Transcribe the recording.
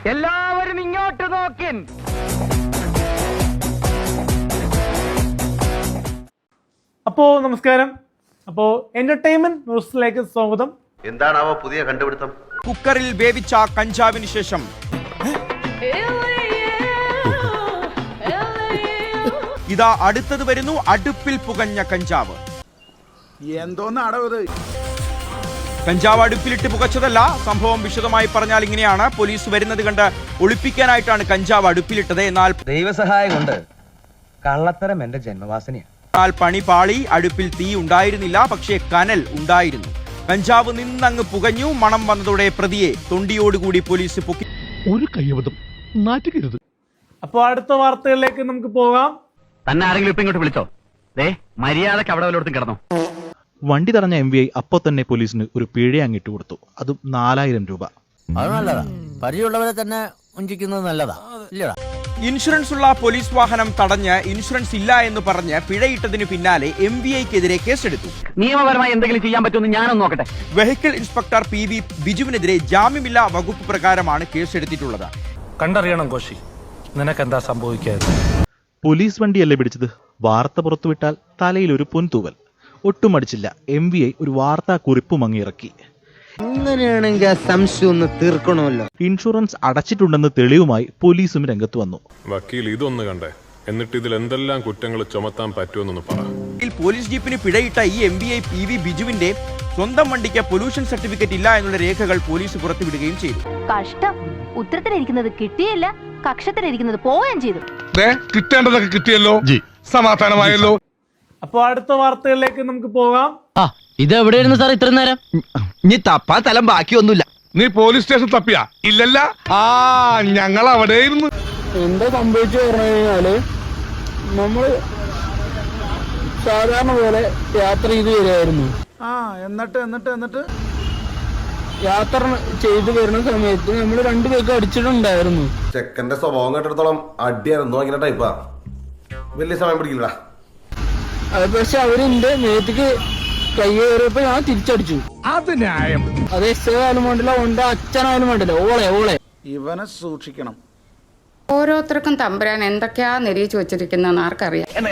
എല്ലാവരും ഇങ്ങോട്ട് നോക്കിൻ. അപ്പോ നമസ്കാരം. എന്റർടൈൻമെന്റ് ന്യൂസിലേക്ക് സ്വാഗതം. എന്താണാവോ പുതിയ കണ്ടുപിടുത്തം? കുക്കറിൽ വേവിച്ച കഞ്ചാവിന് ശേഷം ഇതാ അടുത്തത് വരുന്നു. അടുപ്പിൽ പുകഞ്ഞ കഞ്ചാവ്. എന്തോന്നാടോ ഇത്? കഞ്ചാവ് അടുപ്പിലിട്ട് പുകച്ചതല്ല. സംഭവം വിശദമായി പറഞ്ഞാൽ ഇങ്ങനെയാണ്. പോലീസ് വരുന്നത് കണ്ട് ഒളിപ്പിക്കാനായിട്ടാണ് കഞ്ചാവ് അടുപ്പിലിട്ടത്. എന്നാൽ ദൈവസഹായം കൊണ്ട് കള്ളത്തരം എന്റെ ജന്മവാസനയാണ്. പണി പാളി. അടുപ്പിൽ തീ ഉണ്ടായിരുന്നില്ല, പക്ഷേ കനൽ ഉണ്ടായിരുന്നു. കഞ്ചാവ് നിന്നങ്ങ് പുകഞ്ഞു. മണം വന്നതോടെ പ്രതിയെ തൊണ്ടിയോടുകൂടി പോലീസ് പൊക്കി. ഒരു കയ്യബദ്ധം നാറ്റുകരുത്. അപ്പോൾ അടുത്ത വാർത്തകളിലേക്ക് നമുക്ക് പോകാം. തന്നെ ആരെങ്കിലും ഇപ്പൊ ഇങ്ങോട്ട് വിളിച്ചോ? മര്യാദക്ക് അവിടെ വല്ലയിടത്തും കിടന്നോ? വണ്ടി തടഞ്ഞ MVI അപ്പോൾ തന്നെ പോലീസിന് ഒരു പിഴ അങ്ങിട്ട് കൊടുത്തു. അതും 4000 രൂപ. അത് നല്ലതാ. പരിചയമുള്ളവരെ തന്നെ വഞ്ചിക്കുന്നത് നല്ലതാ, ഇല്ലടാ. ഇൻഷുറൻസ് ഉള്ള പോലീസ് വാഹനം തടഞ്ഞ് ഇൻഷുറൻസ് ഇല്ല എന്ന് പറഞ്ഞ് പിഴയിട്ടതിന് പിന്നാലെ MVIക്കെതിരെ കേസെടുത്തു. നിയമപരമായി എന്തെങ്കിലും ചെയ്യാൻ പറ്റുമെന്ന് ഞാനൊന്ന് നോക്കട്ടെ. വെഹിക്കിൾ ഇൻസ്പെക്ടർ PV ബിജുവിനെതിരെ ജാമ്യമില്ലാ വകുപ്പ് പ്രകാരമാണ് കേസെടുത്തിട്ടുള്ളത്. കണ്ടറിയണം കോശി, നിനക്കെന്താ സംഭവിക്കാതെ? പോലീസ് വണ്ടിയല്ലേ പിടിച്ചത്? വാർത്ത പുറത്തുവിട്ടാൽ തലയിൽ ഒരു പൊൻതൂവൽ. ഒട്ടും അടിച്ചില്ല. MVI ഒരു വാർത്താ കുറിപ്പും അങ്ങിറക്കി. അങ്ങനെയാണെങ്കിൽ സംശയം ഒന്ന് തീർക്കണമല്ലോ. ഇൻഷുറൻസ് അടച്ചിട്ടുണ്ടെന്ന് തെളിവുമായി പോലീസും രംഗത്ത് വന്നു. വക്കീൽ ഇതൊന്ന് കണ്ടേ, എന്നിട്ട് ഇതിൽ എന്തെല്ലാം കുറ്റങ്ങൾ ചുമത്താൻ പറ്റുമെന്നൊന്ന് പറ. പോലീസ് ജീപ്പിന് പിഴയിട്ട ഈ MVI PV ബിജുവിന്റെ സ്വന്തം വണ്ടിക്ക് പൊല്യൂഷൻ സർട്ടിഫിക്കറ്റ് ഇല്ല എന്നുള്ള രേഖകൾ പോലീസ് പുറത്തുവിടുകയും ചെയ്തു. കഷ്ടം. ഉത്തരത്തിലിരിക്കുന്നത് കിട്ടിയില്ല, കക്ഷത്തിലിരിക്കുന്നത് പോവുകയും ചെയ്തു. കിട്ടേണ്ടതൊക്കെ കിട്ടിയല്ലോ, സമാധാനമായല്ലോ. അപ്പോൾ അടുത്ത വാർത്തകളിലേക്ക് നമുക്ക് പോകാം. ഇത് എവിടെയായിരുന്നു സാർ ഇത്ര നേരം? ഇനി തപ്പാ തലം ബാക്കിയൊന്നുമില്ല. നീ പോലീസ് സ്റ്റേഷൻ തപ്പിയാ? ഇല്ലല്ല, ഞങ്ങൾ അവിടെയിരുന്നു. എന്താ സംഭവിച്ചു പറഞ്ഞു കഴിഞ്ഞാല്, നമ്മള് സാധാരണ പോലെ യാത്ര ചെയ്ത് വരികയായിരുന്നു. എന്നിട്ട് യാത്ര ചെയ്ത് വരുന്ന സമയത്ത് നമ്മൾ 2 പേർക്ക് അടിച്ചിട്ടുണ്ടായിരുന്നു. ചെക്കന്റെ സ്വഭാവം കേട്ടിടത്തോളം അടിയായിരുന്നു. ഇങ്ങനെ ടൈപ്പാ, വലിയ സമയം പിടിക്കില്ല. അത് പക്ഷെ അവരെന്റെ മേത്തേക്ക് കൈ കയറിയപ്പോ ഞാൻ തിരിച്ചടിച്ചു. അത് ന്യായം. അത് എസ്ആയാലും വേണ്ടില്ല, ഓന്റെ അച്ഛനായാലും വേണ്ടില്ല. ഓളെ ഇവനെ സൂക്ഷിക്കണം. ഓരോരുത്തർക്കും തമ്പുരാൻ എന്തൊക്കെയാ നിരീച്ചു വെച്ചിരിക്കുന്ന ആർക്കറിയാം. എന്നാ